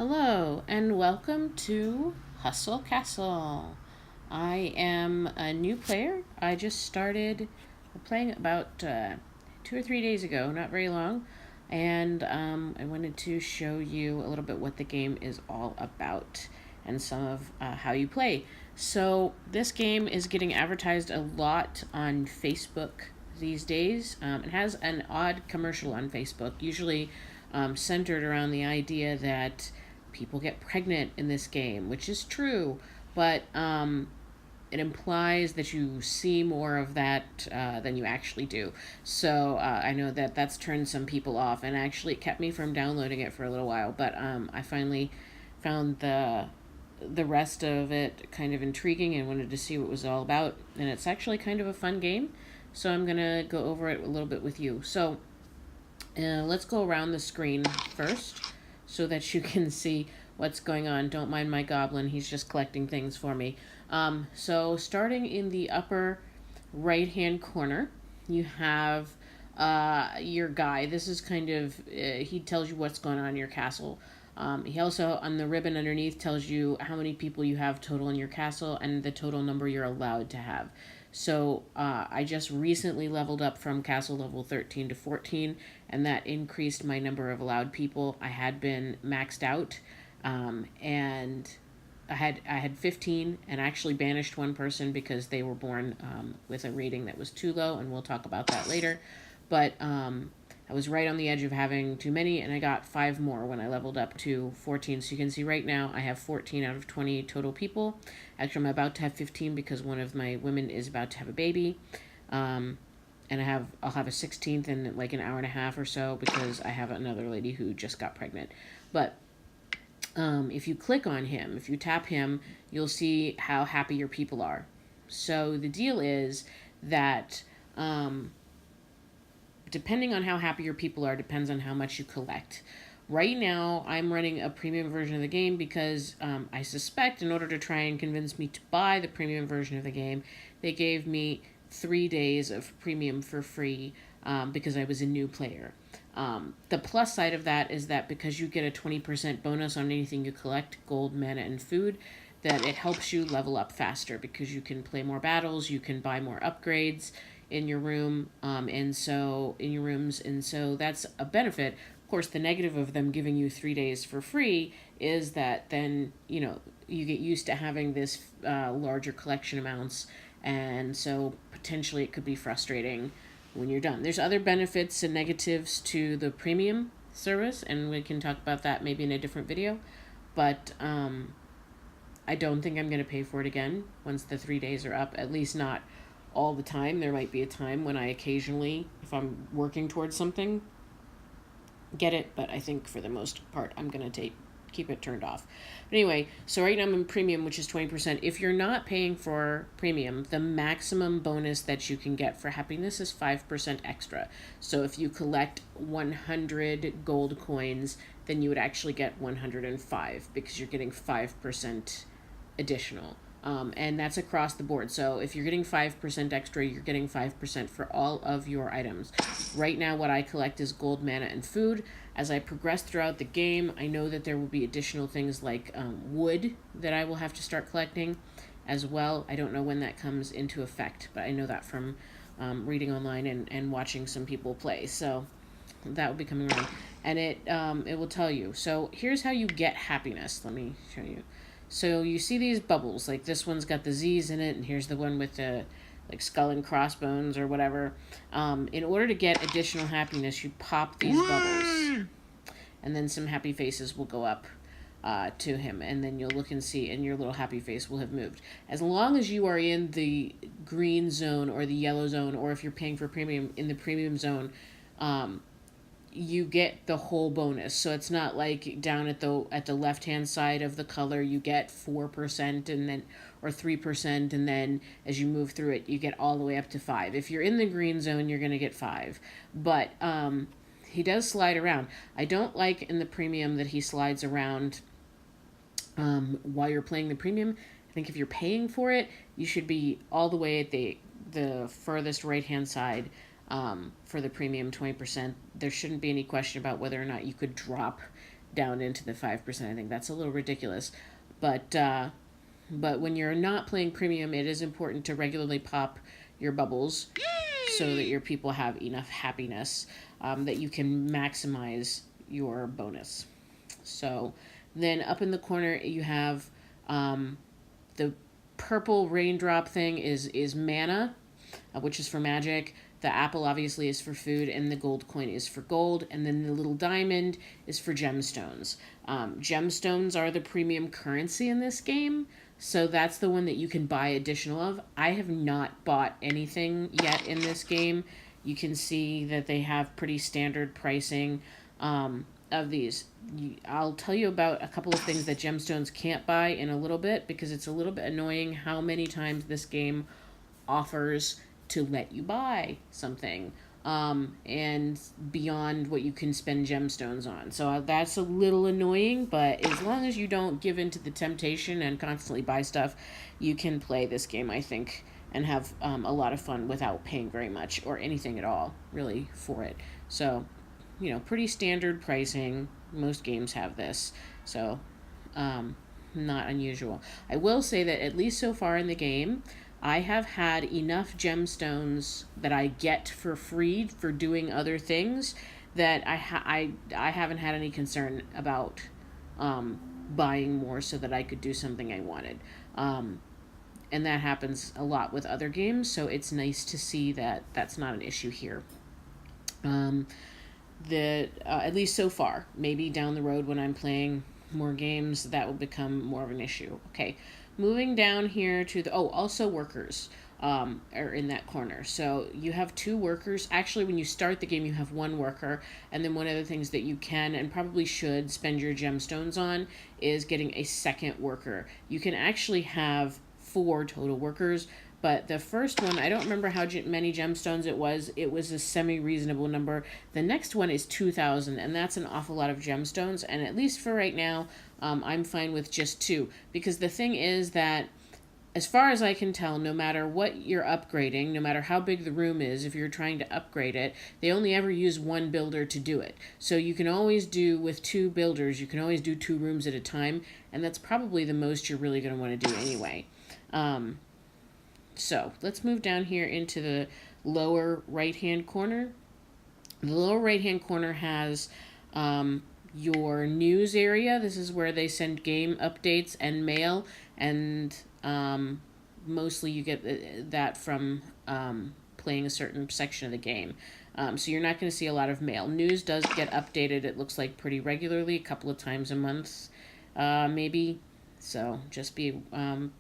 Hello and welcome to Hustle Castle. I am a new player. I just started playing about 2 or 3 days ago, not very long, and I wanted to show you a little bit what the game is all about and some of how you play. So, this game is getting advertised a lot on Facebook these days. It has an odd commercial on Facebook, usually centered around the idea that people get pregnant in this game, which is true, but it implies that you see more of that than you actually do. So I know that that's turned some people off, and actually it kept me from downloading it for a little while. But I finally found the rest of it kind of intriguing and wanted to see what it was all about. And it's actually kind of a fun game, so I'm gonna go over it a little bit with you. So let's go around the screen first so that you can see what's going on. Don't mind my goblin, he's just collecting things for me. So starting in the upper right hand corner, you have your guy. This is kind of, he tells you what's going on in your castle. He also, on the ribbon underneath, tells you how many people you have total in your castle and the total number you're allowed to have. So I just recently leveled up from castle level 13 to 14, and that increased my number of allowed people. I had been maxed out, and I had 15, and actually banished one person because they were born with a rating that was too low, and we'll talk about that later. But I was right on the edge of having too many, and I got 5 more when I leveled up to 14. So you can see right now I have 14 out of 20 total people. Actually, I'm about to have 15 because one of my women is about to have a baby. And I'll have a 16th in like an hour and a half or so because I have another lady who just got pregnant. But if you click on him, if you tap him, you'll see how happy your people are. So the deal is that depending on how happy your people are, depends on how much you collect. Right now, I'm running a premium version of the game because I suspect in order to try and convince me to buy the premium version of the game, they gave me 3 days of premium for free because I was a new player. The plus side of that is that because you get a 20% bonus on anything you collect, gold, mana, and food, that it helps you level up faster because you can play more battles, you can buy more upgrades in your room, and so in your rooms, and so that's a benefit. Of course, the negative of them giving you 3 days for free is that then you get used to having this larger collection amounts, and so potentially it could be frustrating when you're done. There's other benefits and negatives to the premium service, and we can talk about that maybe in a different video. But I don't think I'm going to pay for it again once the 3 days are up, at least not all the time. There might be a time when I occasionally, if I'm working towards something, get it, but I think for the most part I'm going to keep it turned off. But anyway, so right now I'm in premium, which is 20%. If you're not paying for premium, the maximum bonus that you can get for happiness is 5% extra. So if you collect 100 gold coins, then you would actually get 105 because you're getting 5% additional. And that's across the board. So if you're getting 5% extra, you're getting 5% for all of your items. Right now, what I collect is gold, mana, and food. As I progress throughout the game, I know that there will be additional things like wood that I will have to start collecting as well. I don't know when that comes into effect, but I know that from reading online and watching some people play. So that will be coming around. And it will tell you. So here's how you get happiness. Let me show you. So you see these bubbles, like this one's got the Z's in it, and here's the one with the like skull and crossbones or whatever. In order to get additional happiness, you pop these bubbles, and then some happy faces will go up to him, and then you'll look and see, and your little happy face will have moved. As long as you are in the green zone or the yellow zone, or if you're paying for premium in the premium zone, you get the whole bonus. So it's not like down at the left hand side of the color you get 4% and then or 3%, and then as you move through it you get all the way up to 5. If you're in the green zone, you're going to get 5. But he does slide around. I don't like in the premium that he slides around while you're playing the premium. I think if you're paying for it, you should be all the way at the furthest right hand side. For the premium 20%, there shouldn't be any question about whether or not you could drop down into the 5%. I think that's a little ridiculous. But when you're not playing premium, it is important to regularly pop your bubbles so that your people have enough happiness that you can maximize your bonus. So then up in the corner you have the purple raindrop thing is mana, which is for magic. The apple obviously is for food, and the gold coin is for gold, and then the little diamond is for gemstones. Gemstones are the premium currency in this game, so that's the one that you can buy additional of. I have not bought anything yet in this game. You can see that they have pretty standard pricing of these. I'll tell you about a couple of things that gemstones can't buy in a little bit, because it's a little bit annoying how many times this game offers to let you buy something and beyond what you can spend gemstones on. So that's a little annoying, but as long as you don't give in to the temptation and constantly buy stuff, you can play this game, I think, and have a lot of fun without paying very much or anything at all, really, for it. So, you know, pretty standard pricing. Most games have this, so not unusual. I will say that at least so far in the game, I have had enough gemstones that I get for free for doing other things that I haven't had any concern about buying more so that I could do something I wanted. And that happens a lot with other games, so it's nice to see that that's not an issue here. At least so far. Maybe down the road when I'm playing more games, that will become more of an issue. Okay. Moving down here to also workers are in that corner. So you have 2 workers. Actually, when you start the game, you have 1 worker. And then one of the things that you can and probably should spend your gemstones on is getting a second worker. You can actually have 4 total workers. But the first one, I don't remember how many gemstones it was. It was a semi-reasonable number. The next one is 2,000, and that's an awful lot of gemstones. And at least for right now, I'm fine with just 2. Because the thing is that, as far as I can tell, no matter what you're upgrading, no matter how big the room is, if you're trying to upgrade it, they only ever use 1 builder to do it. So you can always do, with 2 builders, you can always do 2 rooms at a time. And that's probably the most you're really going to want to do anyway. So let's move down here into the lower right-hand corner. The lower right-hand corner has your news area. This is where they send game updates and mail, and mostly you get that from playing a certain section of the game. So you're not going to see a lot of mail. News does get updated, it looks like, pretty regularly, a couple of times a month, maybe. So just be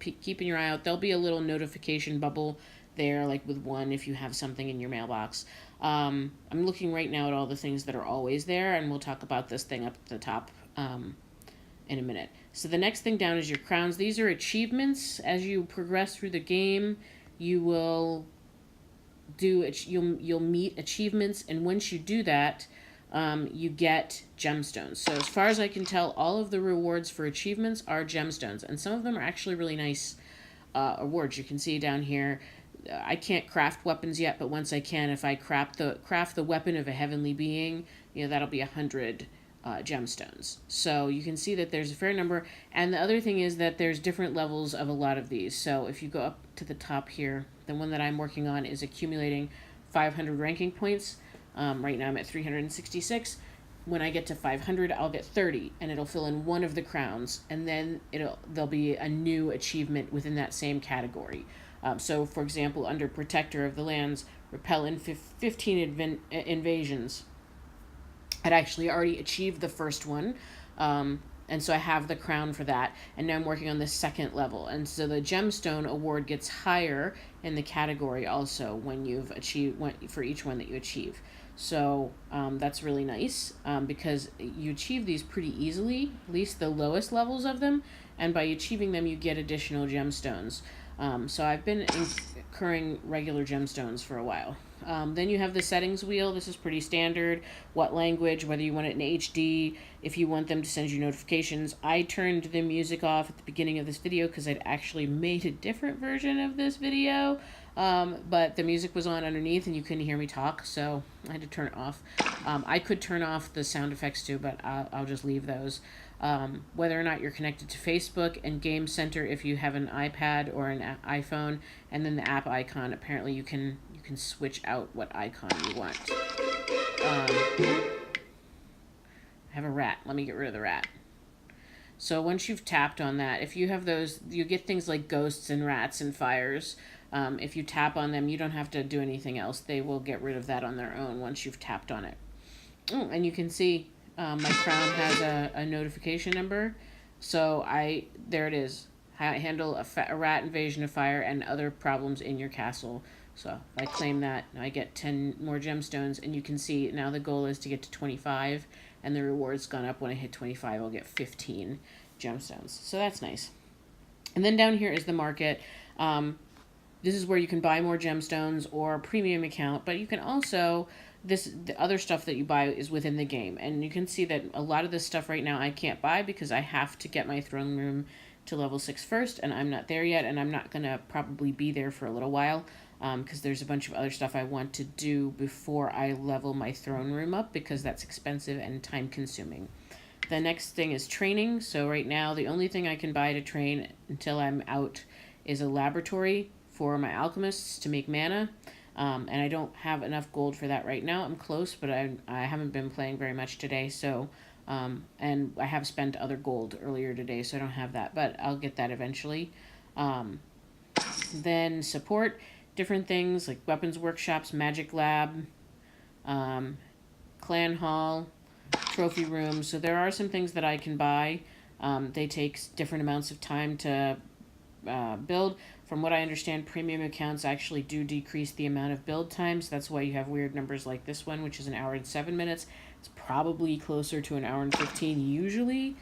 keeping your eye out. There'll be a little notification bubble there, like with 1 if you have something in your mailbox. I'm looking right now at all the things that are always there, and we'll talk about this thing up at the top in a minute. So the next thing down is your crowns. These are achievements. As you progress through the game, you will you'll meet achievements, and once you do that, you get gemstones. So as far as I can tell, all of the rewards for achievements are gemstones, and some of them are actually really nice awards. You can see down here, I can't craft weapons yet, but once I can, if I craft the weapon of a heavenly being, you know, that'll be 100 gemstones. So you can see that there's a fair number, and the other thing is that there's different levels of a lot of these. So if you go up to the top here, the one that I'm working on is accumulating 500 ranking points. Right now I'm at 366. When I get to 500, I'll get 30, and it'll fill in 1 of the crowns, and then there'll be a new achievement within that same category. So, for example, under Protector of the Lands, repel 15 invasions. I'd actually already achieved the first one, and so I have the crown for that, and now I'm working on the second level. And so the gemstone award gets higher in the category also when you've achieved for each one that you achieve. So that's really nice because you achieve these pretty easily, at least the lowest levels of them, and by achieving them you get additional gemstones. So I've been incurring regular gemstones for a while. Then you have the settings wheel. This is pretty standard. What language, whether you want it in HD, if you want them to send you notifications. I turned the music off at the beginning of this video because I'd actually made a different version of this video. But the music was on underneath and you couldn't hear me talk, so I had to turn it off. I could turn off the sound effects too, but I'll just leave those. Whether or not you're connected to Facebook and Game Center, if you have an iPad or an iPhone, and then the app icon, apparently you can switch out what icon you want. I have a rat. Let me get rid of the rat. So once you've tapped on that, if you have those, you get things like ghosts and rats and fires. If you tap on them, you don't have to do anything else. They will get rid of that on their own once you've tapped on it. Oh, and you can see my crown has a notification number. So there it is. Handle a rat invasion of fire and other problems in your castle. So if I claim that, I get 10 more gemstones, and you can see now the goal is to get to 25, and the reward's gone up. When I hit 25, I'll get 15 gemstones. So that's nice. And then down here is the market. This is where you can buy more gemstones or premium account, but you can also, the other stuff that you buy is within the game. And you can see that a lot of this stuff right now I can't buy because I have to get my throne room to level 6 first, and I'm not there yet, and I'm not going to probably be there for a little while. Because there's a bunch of other stuff I want to do before I level my throne room up, because that's expensive and time consuming. The next thing is training. So right now the only thing I can buy to train until I'm out is a laboratory for my alchemists to make mana. And I don't have enough gold for that right now. I'm close, but I haven't been playing very much today. So, and I have spent other gold earlier today, so I don't have that, but I'll get that eventually. Then support. Different things like weapons workshops, magic lab, clan hall, trophy room. So there are some things that I can buy. They take different amounts of time to build. From what I understand, premium accounts actually do decrease the amount of build times. That's why you have weird numbers like this one, which is an hour and 7 minutes. It's probably closer to an hour and 15 usually.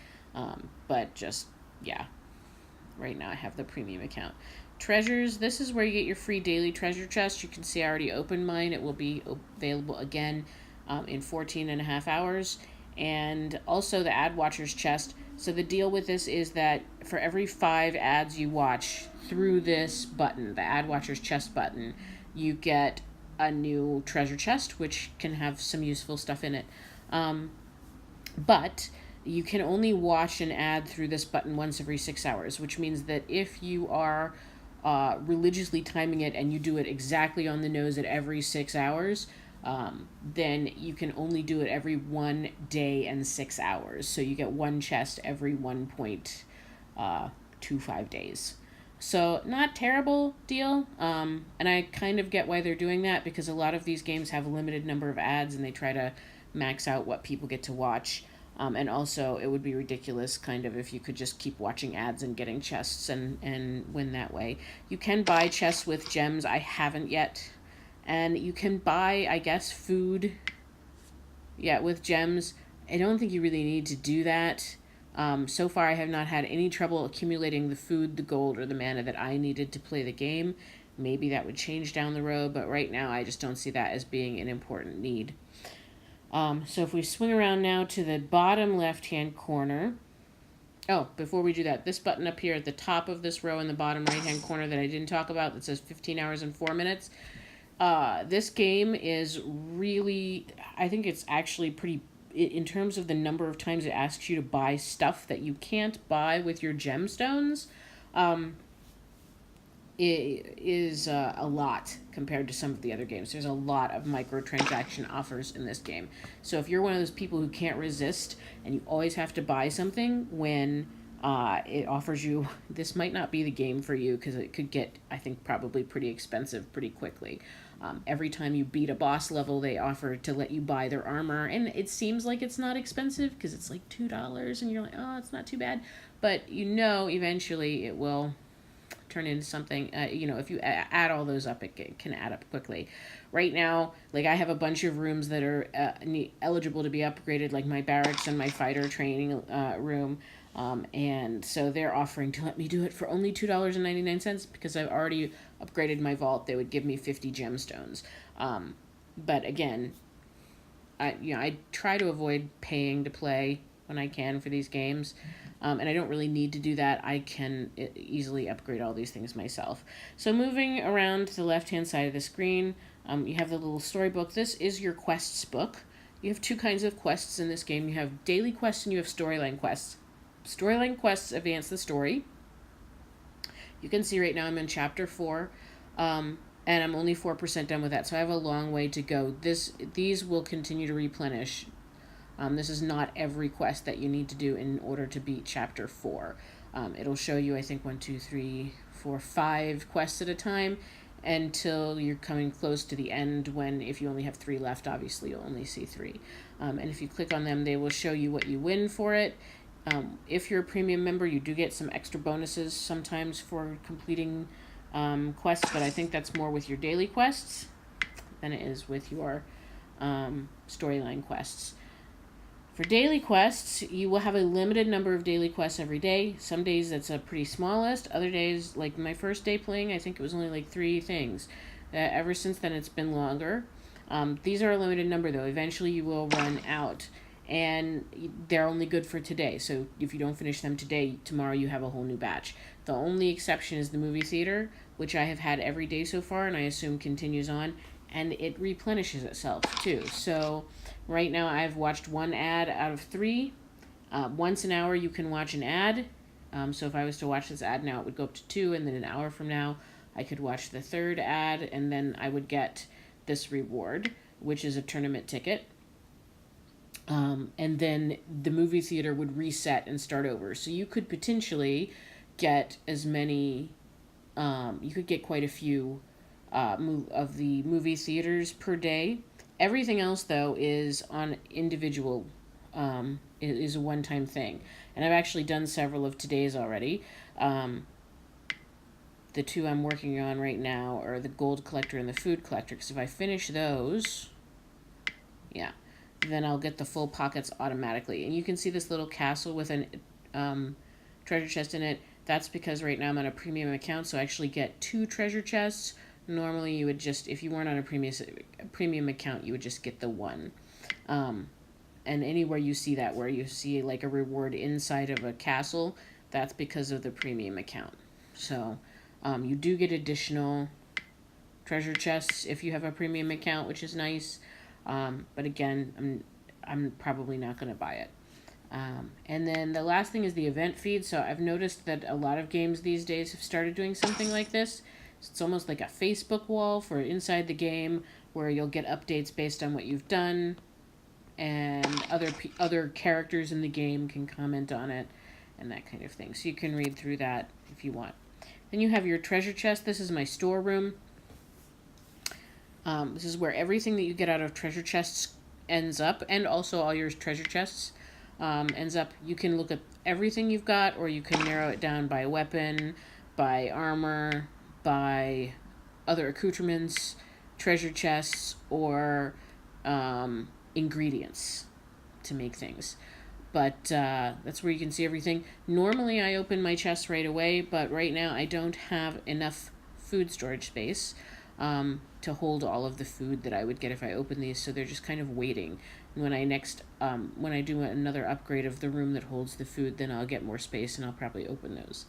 But just, yeah. Right now I have the premium account. Treasures, this is where you get your free daily treasure chest. You can see I already opened mine. It will be available again in 14 and a half hours. And also the ad watchers chest. So the deal with this is that for every 5 ads you watch through this button, the ad watchers chest button, you get a new treasure chest, which can have some useful stuff in it. But you can only watch an ad through this button once every 6 hours, which means that if you are religiously timing it and you do it exactly on the nose at every 6 hours, then you can only do it every 1 day and 6 hours. So you get one chest every 1.25 days. So not terrible deal. And I kind of get why they're doing that, because a lot of these games have a limited number of ads and they try to max out what people get to watch. And also, it would be ridiculous kind of if you could just keep watching ads and getting chests and win that way. You can buy chests with gems. I haven't yet. And you can buy, I guess, food, with gems. I don't think you really need to do that. So far, I have not had any trouble accumulating the food, the gold, or the mana that I needed to play the game. Maybe that would change down the road, but right now I just don't see that as being an important need. So if we swing around now to the bottom left-hand corner. Oh, before we do that, this button up here at the top of this row in the bottom right-hand corner that I didn't talk about that says 15 hours and 4 minutes. This game is really, I think it's actually pretty, in terms of the number of times it asks you to buy stuff that you can't buy with your gemstones. It is a lot compared to some of the other games. There's a lot of microtransaction offers in this game. So if you're one of those people who can't resist and you always have to buy something when it offers you, this might not be the game for you, because it could get, I think, probably pretty expensive pretty quickly. Every time you beat a boss level, they offer to let you buy their armor, and it seems like it's not expensive because it's like $2, and you're like, oh, it's not too bad. But eventually it will turn into something. If you add all those up, it can add up quickly. Right now, like, I have a bunch of rooms that are eligible to be upgraded, like my barracks and my fighter training room. And so they're offering to let me do it for only $2.99 because I've already upgraded my vault. They would give me 50 gemstones. But again, I try to avoid paying to play when I can for these games. And I don't really need to do that. I can easily upgrade all these things myself. So moving around to the left-hand side of the screen, you have the little storybook. This is your quests book. You have two kinds of quests in this game. You have daily quests and you have storyline quests. Storyline quests advance the story. You can see right now I'm in chapter 4, and I'm only 4% done with that, so I have a long way to go. These will continue to replenish. This is not every quest that you need to do in order to beat chapter 4. It'll show you, I think, 1, 2, 3, 4, 5 quests at a time until you're coming close to the end, when if you only have 3 left, obviously you'll only see 3. And if you click on them, they will show you what you win for it. If you're a premium member, you do get some extra bonuses sometimes for completing quests, but I think that's more with your daily quests than it is with your storyline quests. For daily quests, you will have a limited number of daily quests every day. Some days that's a pretty small list. Other days, like my first day playing, I think it was only like 3 things. Ever since then, it's been longer. These are a limited number, though. Eventually, you will run out. And they're only good for today. So if you don't finish them today, tomorrow you have a whole new batch. The only exception is the movie theater, which I have had every day so far, and I assume continues on. And it replenishes itself, too. So right now I've watched 1 ad out of 3. Once an hour you can watch an ad. So if I was to watch this ad now, it would go up to 2, and then an hour from now I could watch the 3rd ad, and then I would get this reward, which is a tournament ticket. And then the movie theater would reset and start over. So you could potentially get as many, you could get quite a few of the movie theaters per day. Everything else, though, is on individual, is a one-time thing. And I've actually done several of today's already. The 2 I'm working on right now are the Gold Collector and the Food Collector, because if I finish those, yeah, then I'll get the full pockets automatically. And you can see this little castle with an treasure chest in it. That's because right now I'm on a premium account, so I actually get 2 treasure chests. Normally you would just, if you weren't on a premium account, you would just get the 1. And anywhere you see that, where you see like a reward inside of a castle, that's because of the premium account. So you do get additional treasure chests if you have a premium account, which is nice. But again, I'm probably not going to buy it. And then the last thing is the event feed. So I've noticed that a lot of games these days have started doing something like this. It's almost like a Facebook wall for inside the game, where you'll get updates based on what you've done, and other characters in the game can comment on it, and that kind of thing. So you can read through that if you want. Then you have your treasure chest. This is my storeroom. This is where everything that you get out of treasure chests ends up, and also all your treasure chests ends up. You can look at everything you've got, or you can narrow it down by weapon, by armor, by other accoutrements, treasure chests, or ingredients to make things. But that's where you can see everything. Normally I open my chest right away, but right now I don't have enough food storage space to hold all of the food that I would get if I open these, so they're just kind of waiting. When I when I do another upgrade of the room that holds the food, then I'll get more space and I'll probably open those.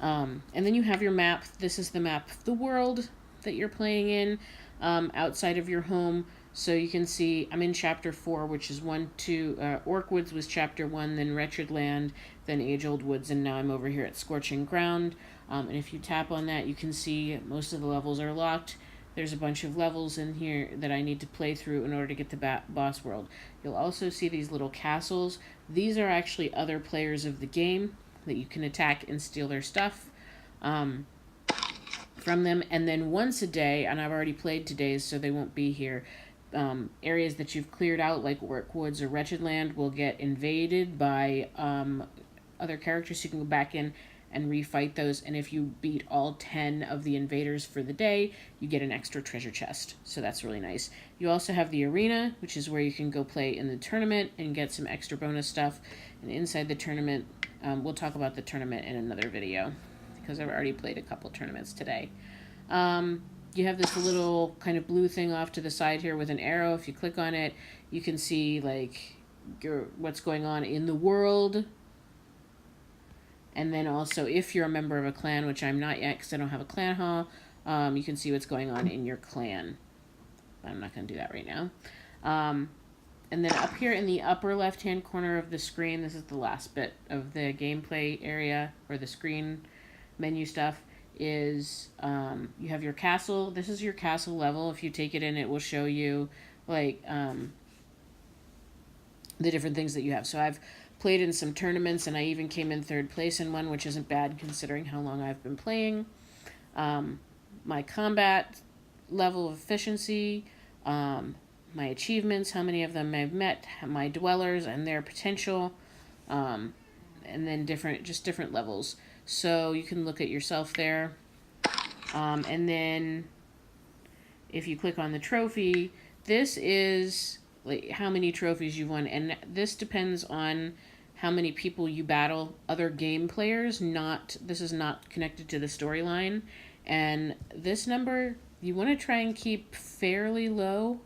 And then you have your map. This is the map of the world that you're playing in, outside of your home. So you can see I'm in chapter 4, which is Orkwoods was chapter 1, then Wretched Land, then Age-Old Woods, and now I'm over here at Scorching Ground. And if you tap on that, you can see most of the levels are locked. There's a bunch of levels in here that I need to play through in order to get to boss world. You'll also see these little castles. These are actually other players of the game that you can attack and steal their stuff from them. And then once a day, and I've already played today's, so they won't be here, areas that you've cleared out, like Orkwoods or Wretched Land, will get invaded by other characters. So you can go back in and refight those, and if you beat all 10 of the invaders for the day, you get an extra treasure chest, so that's really nice. You also have the arena, which is where you can go play in the tournament and get some extra bonus stuff, and inside the tournament, we'll talk about the tournament in another video, because I've already played a couple tournaments today. You have this little kind of blue thing off to the side here with an arrow. If you click on it, you can see like what's going on in the world. And then also, if you're a member of a clan, which I'm not yet because I don't have a clan hall, you can see what's going on in your clan. I'm not going to do that right now. And then up here in the upper left-hand corner of the screen, this is the last bit of the gameplay area, or the screen menu stuff, is you have your castle. This is your castle level. If you take it in, it will show you, like, the different things that you have. So I've played in some tournaments, and I even came in third place in one, which isn't bad considering how long I've been playing. My combat level of efficiency, my achievements, how many of them I've met, my dwellers and their potential, and then different levels. So you can look at yourself there. And then if you click on the trophy, this is like how many trophies you've won, and this depends on how many people you battle, other game players. This is not connected to the storyline. And this number, you want to try and keep fairly low.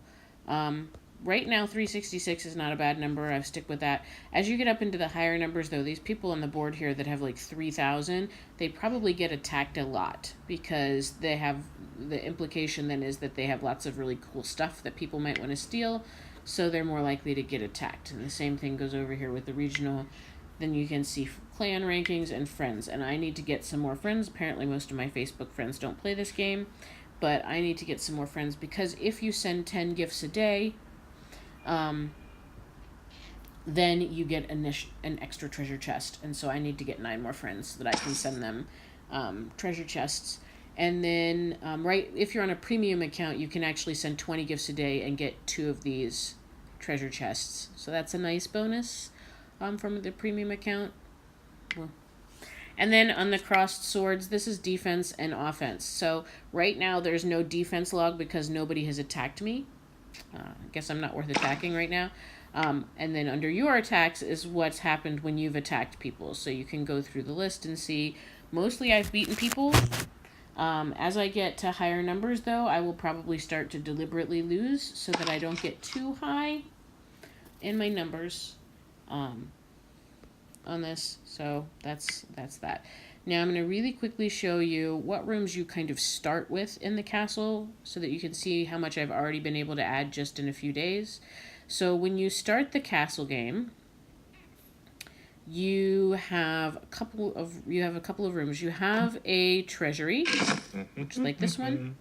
Right now, 366 is not a bad number. I've stick with that. As you get up into the higher numbers, though, these people on the board here that have like 3,000, they probably get attacked a lot because they have, the implication then is that they have lots of really cool stuff that people might want to steal, so they're more likely to get attacked. And the same thing goes over here with the regional. Then you can see clan rankings and friends, and I need to get some more friends. Apparently most of my Facebook friends don't play this game, but I need to get some more friends, because if you send 10 gifts a day, then you get an extra treasure chest. And so I need to get 9 more friends so that I can send them treasure chests. And then if you're on a premium account, you can actually send 20 gifts a day and get 2 of these treasure chests. So that's a nice bonus from the premium account. And then on the crossed swords, this is defense and offense. So right now there's no defense log because nobody has attacked me. I guess I'm not worth attacking right now. And then under your attacks is what's happened when you've attacked people. So you can go through the list and see. Mostly I've beaten people. As I get to higher numbers, though, I will probably start to deliberately lose so that I don't get too high in my numbers on this. So that's that. Now I'm going to really quickly show you what rooms you kind of start with in the castle so that you can see how much I've already been able to add just in a few days. So when you start the castle game, you have a couple of rooms. You have a treasury, which is like this one,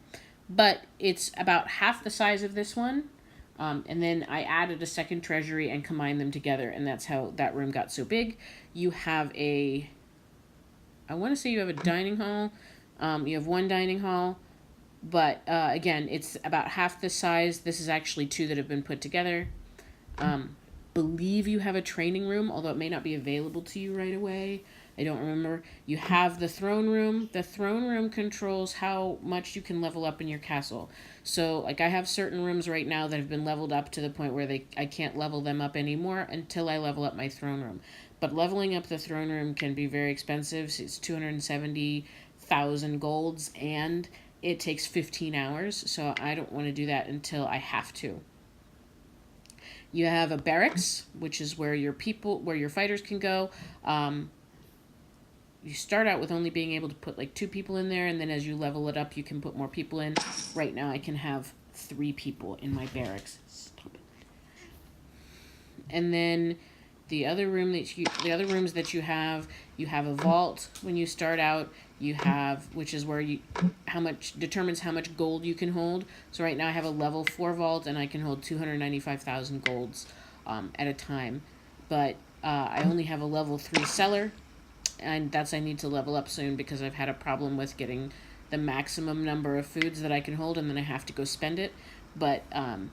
but it's about half the size of this one. And then I added a second treasury and combined them together, and that's how that room got so big. You have I want to say you have a dining hall. You have 1 dining hall, but again, it's about half the size. This is actually 2 that have been put together. Believe you have a training room, although it may not be available to you right away. I don't remember. You have the throne room. The throne room controls how much you can level up in your castle. So, like, I have certain rooms right now that have been leveled up to the point where I can't level them up anymore until I level up my throne room. But leveling up the throne room can be very expensive. It's 270,000 golds, and it takes 15 hours. So I don't want to do that until I have to. You have a barracks, which is where your fighters can go. You start out with only being able to put like 2 people in there, and then as you level it up, you can put more people in. Right now, I can have 3 people in my barracks. Stop it. And then the other rooms that you have a vault when you start out. You have, which is where determines how much gold you can hold. So right now I have a level 4 vault, and I can hold 295,000 golds at a time. But I only have a level 3 cellar, and I need to level up soon because I've had a problem with getting the maximum number of foods that I can hold, and then I have to go spend it. But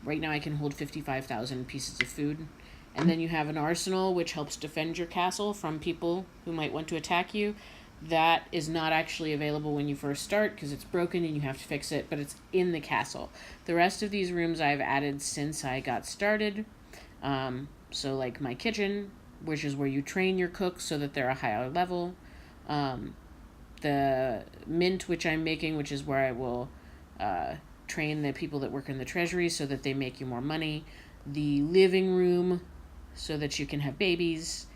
right now I can hold 55,000 pieces of food. And then you have an arsenal, which helps defend your castle from people who might want to attack you. That is not actually available when you first start because it's broken and you have to fix it, but it's in the castle. The rest of these rooms I've added since I got started. So like my kitchen, which is where you train your cooks so that they're a higher level. The mint, which I'm making, which is where I will train the people that work in the treasury so that they make you more money. The living room, so that you can have babies.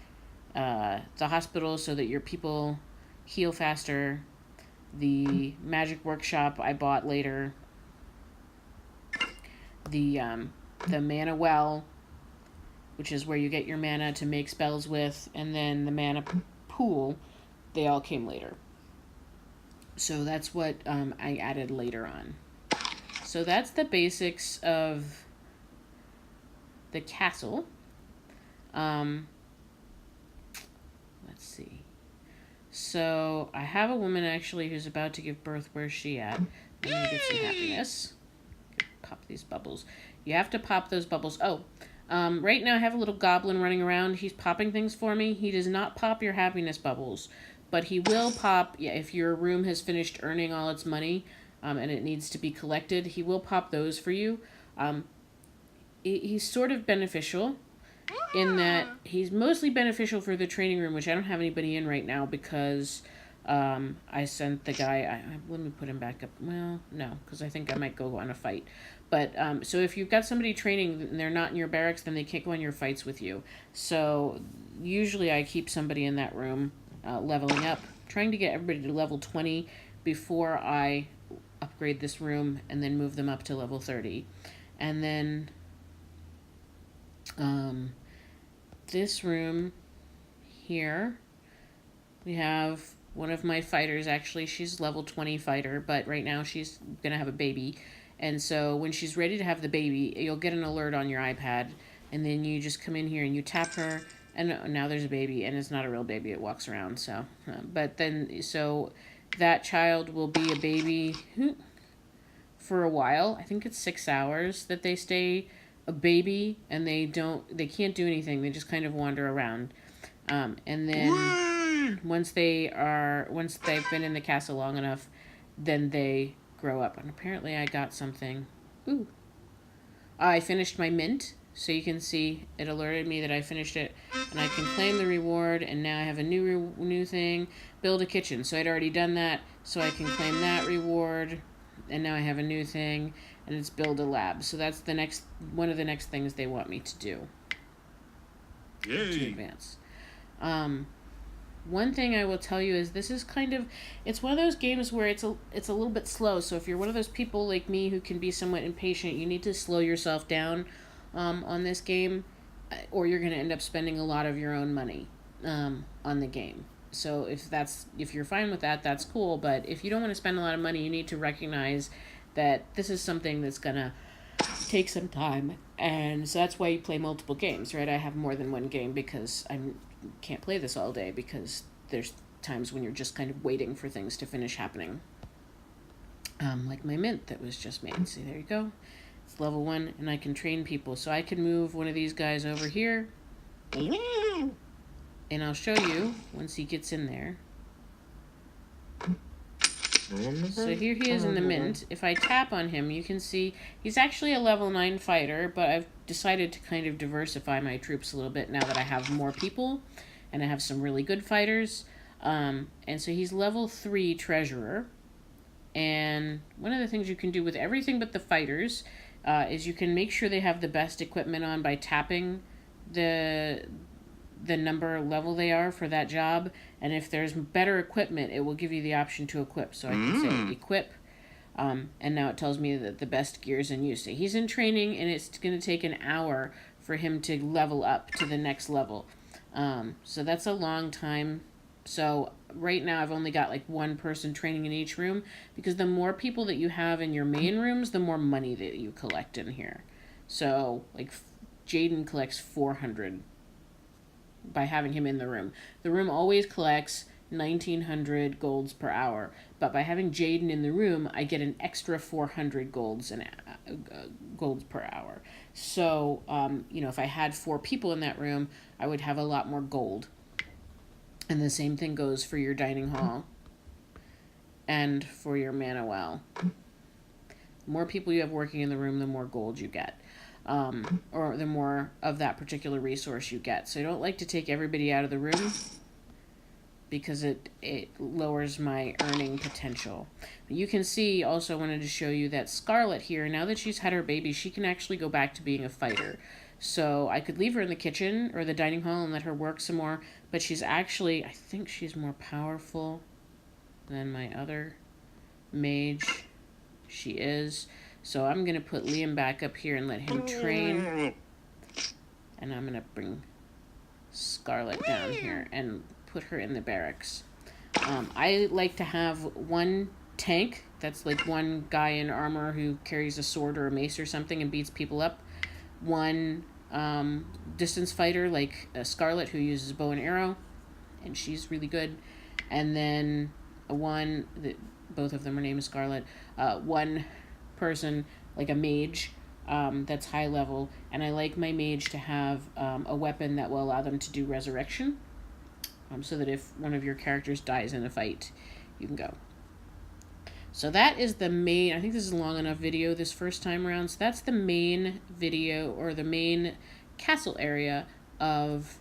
the hospital so that your people heal faster. The magic workshop I bought later. The mana well, which is where you get your mana to make spells with, and then the mana pool, they all came later. So that's what I added later on. So that's the basics of the castle. Let's see. So I have a woman actually who's about to give birth. Where's she at? Let me get some happiness. Pop these bubbles. You have to pop those bubbles. Oh, right now I have a little goblin running around. He's popping things for me. He does not pop your happiness bubbles, but he will pop, if your room has finished earning all its money and it needs to be collected, he will pop those for you. He's sort of beneficial in that he's mostly beneficial for the training room, which I don't have anybody in right now because I sent the guy. Let me put him back up. Well, no, because I think I might go on a fight. But so if you've got somebody training and they're not in your barracks, then they can't go on your fights with you. So usually I keep somebody in that room leveling up, trying to get everybody to level 20 before I upgrade this room and then move them up to level 30. And then this room here, we have one of my fighters. Actually, she's level 20 fighter, but right now she's gonna have a baby, and so when she's ready to have the baby, you'll get an alert on your iPad, and then you just come in here and you tap her, and now there's a baby, and it's not a real baby, it walks around. So but then so that child will be a baby for a while. I think it's 6 hours that they stay a baby, and they can't do anything. They just kind of wander around, and then once they've been in the castle long enough, then they grow up. And apparently I got something. Ooh, I finished my mint, so you can see it alerted me that I finished it, and I can claim the reward. And now I have a new thing, build a kitchen. So I'd already done that, so I can claim that reward. And now I have a new thing, and it's build a lab. So that's one of the next things they want me to do. Yay. To advance. One thing I will tell you is this is it's one of those games where it's a little bit slow. So if you're one of those people like me who can be somewhat impatient, you need to slow yourself down on this game, or you're going to end up spending a lot of your own money on the game. So if you're fine with that, that's cool. But if you don't want to spend a lot of money, you need to recognize that this is something that's going to take some time. And so that's why you play multiple games, right? I have more than one game because I can't play this all day, because there's times when you're just kind of waiting for things to finish happening. Like my mint that was just made. See, there you go. It's level 1, and I can train people. So I can move one of these guys over here. And I'll show you once he gets in there. So here he is in the mint. If I tap on him, you can see he's actually a level 9 fighter, but I've decided to kind of diversify my troops a little bit now that I have more people and I have some really good fighters. And so he's level 3 treasurer. And one of the things you can do with everything but the fighters is you can make sure they have the best equipment on by tapping the number level they are for that job, and if there's better equipment, it will give you the option to equip. So I can say equip, and now it tells me that the best gear is in use. So he's in training, and it's going to take an hour for him to level up to the next level. So that's a long time. So right now I've only got like one person training in each room, because the more people that you have in your main rooms, the more money that you collect in here. So like Jaden collects 400 by having him in the room. The room always collects 1,900 golds per hour, but by having Jaden in the room, I get an extra 400 golds per hour. So, if I had 4 people in that room, I would have a lot more gold. And the same thing goes for your dining hall and for your mana well. The more people you have working in the room, the more gold you get. Or the more of that particular resource you get. So I don't like to take everybody out of the room, because it lowers my earning potential. You can see, also I wanted to show you that Scarlet here, now that she's had her baby, she can actually go back to being a fighter. So I could leave her in the kitchen or the dining hall and let her work some more. But she's actually, I think she's more powerful than my other mage. She is. So I'm going to put Liam back up here and let him train. And I'm going to bring Scarlet down here and put her in the barracks. I like to have one tank, that's like one guy in armor who carries a sword or a mace or something and beats people up. One distance fighter like Scarlet, who uses bow and arrow, and she's really good. And then both of them are named Scarlet. One person like a mage that's high level, and I like my mage to have a weapon that will allow them to do resurrection, so that if one of your characters dies in a fight, you can go. So that is the main, I think this is a long enough video this first time around, so that's the main video, or the main castle area of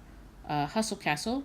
Hustle Castle.